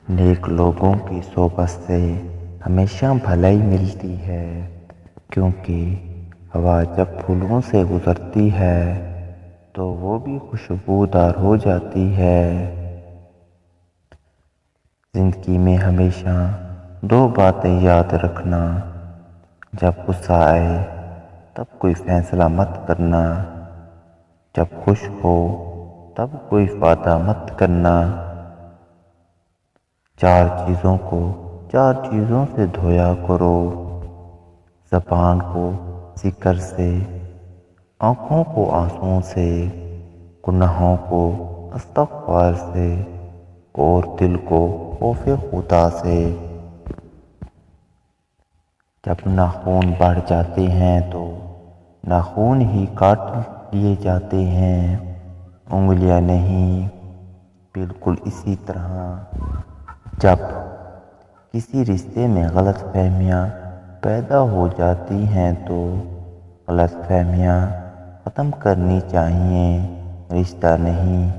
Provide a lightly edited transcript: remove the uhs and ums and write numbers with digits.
نیک لوگوں کی صحبت سے ہمیشہ بھلائی ملتی ہے، کیونکہ ہوا جب پھولوں سے گزرتی ہے تو وہ بھی خوشبودار ہو جاتی ہے۔ زندگی میں ہمیشہ دو باتیں یاد رکھنا: جب غصہ آئے تب کوئی فیصلہ مت کرنا، جب خوش ہو تب کوئی وعدہ مت کرنا۔ چار چیزوں سے دھویا کرو: زبان کو ذکر سے، آنکھوں کو آنسوؤں سے، گناہوں کو استغفار سے، اور دل کو خوف خدا سے۔ جب ناخن بڑھ جاتے ہیں تو ناخن ہی کاٹ لیے جاتے ہیں، انگلیاں نہیں۔ بالکل اسی طرح جب کسی رشتے میں غلط فہمیاں پیدا ہو جاتی ہیں تو غلط فہمیاں ختم کرنی چاہیے، رشتہ نہیں۔